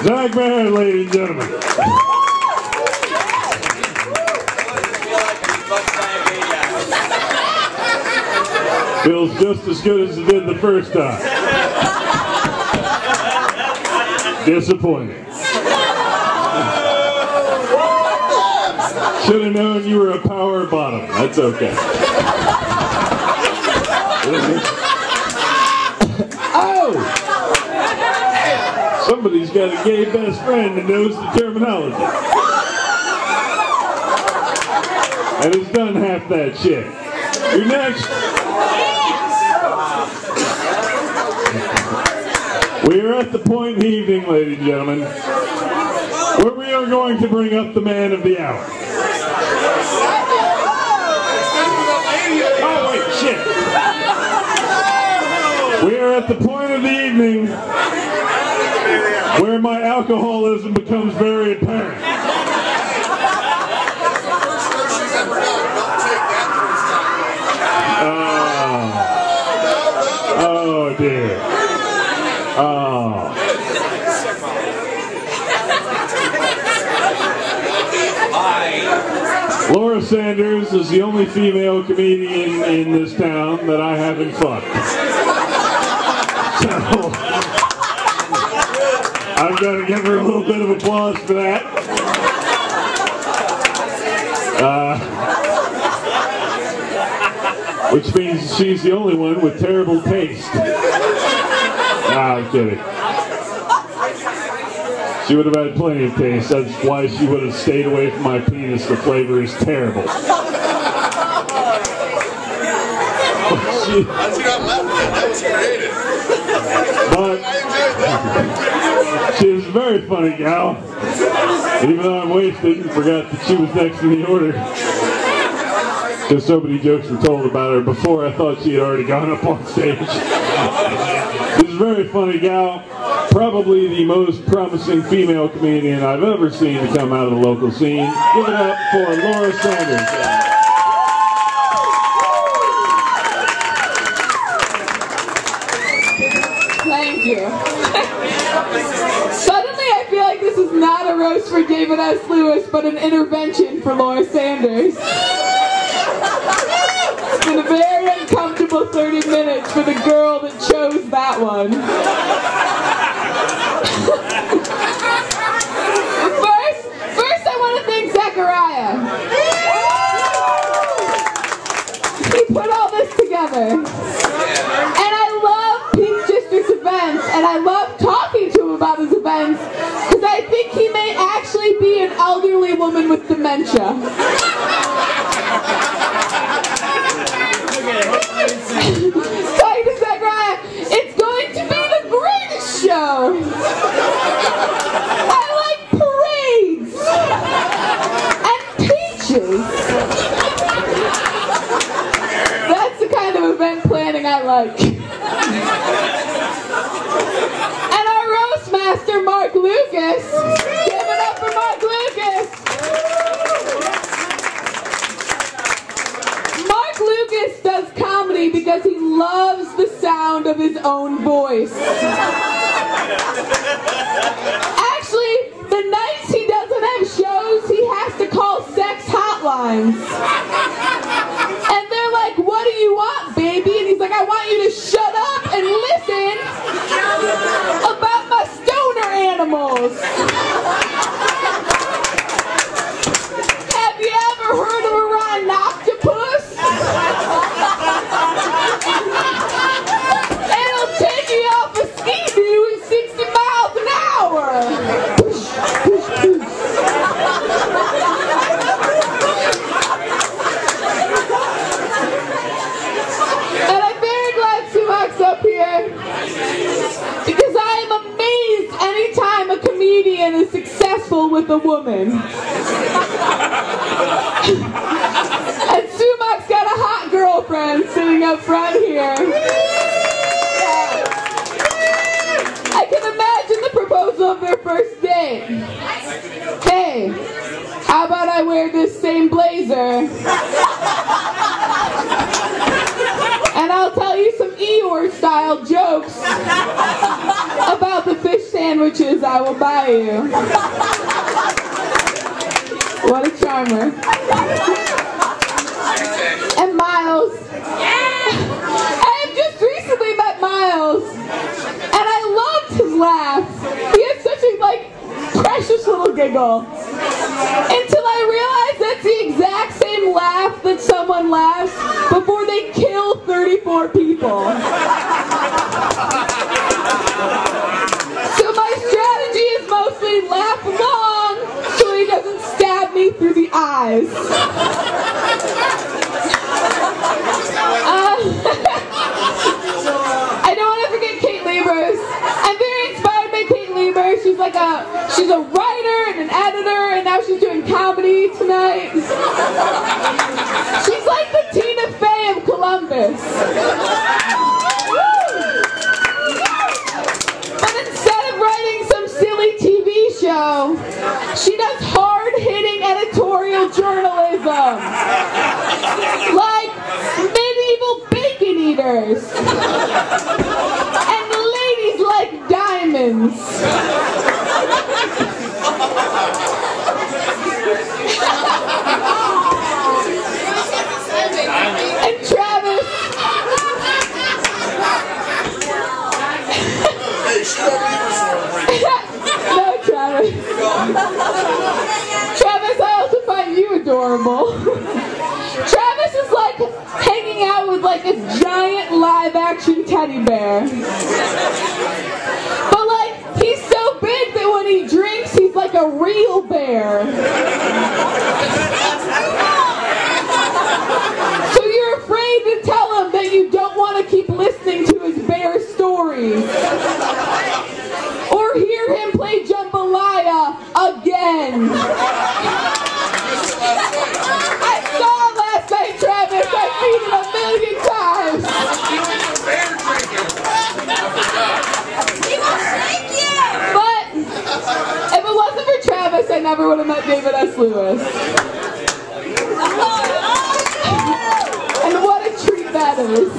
Zach Baird, ladies and gentlemen. Feels just as good as it did the first time. Disappointing. Should have known you were a power bottom. That's okay. Oh! Somebody's got a gay best friend that knows the terminology. And has done half that shit. You're next. We are at the point in the evening, ladies and gentlemen, where we are going to bring up the man of the hour. Oh, wait, shit. We are at the point of the evening where my alcoholism becomes very apparent. Oh, dear. Oh. Laura Sanders is the only female comedian in this town that I haven't fucked. So, I've got to give her a little bit of applause for that. Which means she's the only one with terrible taste. I'm kidding. She would have had plenty of taste. That's why she would have stayed away from my penis. The flavor is terrible. That's what I'm laughing at. That was creative. But she was a very funny gal. Even though I'm wasted and forgot that she was next in the order. Because so many jokes were told about her before I thought she had already gone up on stage. She's a very funny gal. Probably the most promising female comedian I've ever seen to come out of the local scene. Give it up for Laura Sanders. Thank you. Suddenly I feel like this is not a roast for David S. Lewis, but an intervention for Laura Sanders. It's been a very uncomfortable 30 minutes for the girl that chose that one. First I want to thank Zachariah. He put all this together. And I love Peach District's events, and I love talking to him about his events, because I think he may actually be an elderly woman with dementia. Talking to Zachariah, it's going to be the greatest show. I like parades and peaches. That's the kind of event planning I like. And our roast master, Mark Lucas. Give it up for Mark Lucas. Mark Lucas does comedy because he loves the sound of his own voice. Actually, the nights he doesn't have shows, he has to call sex hotlines. And they're like, what do you want, baby? And he's like, I want you to shut up and listen about my stoner animals. Have you ever heard of a rhinoctopus? It'll take you off a ski-doo at 60 miles an hour. And I'm very glad Sumukh's up here, because I am amazed anytime a comedian is successful with a woman. And Sumukh's got a hot girlfriend sitting up front here. I can imagine the proposal of their first date. Hey, how about I wear this same blazer? And I'll tell you some Eeyore-style jokes about the fish sandwiches I will buy you. What a charmer. And Miles. I have just recently met Miles, and I loved his laugh. He has such a, precious little giggle. Until I realized that's the exact same laugh that someone laughs before they kill 34 people. So my strategy is mostly laugh long so he doesn't stab me through the eyes. I don't want to forget Kate Liebers. I'm very inspired by Kate Liebers. She's a writer and an editor, and now she's doing comedy tonight. She's like the Tina Fey of Columbus. But instead of writing some silly TV show, she does hard-hitting editorial journalism. Like medieval bacon eaters. And ladies like diamonds. And Travis. Hey, shoot over Liebers for him. No, Travis. Travis, I also find you adorable. Travis is like hanging out with like a giant live-action teddy bear. But like, he's so big that when he drinks, he's like a real bear. So you're afraid to tell him that you don't want to keep listening to his bear stories. Or hear him play jambalaya again. I saw him last night, Travis. I've seen him a million times. But if it wasn't for Travis, I never would have met David S. Lewis. And what a treat that is.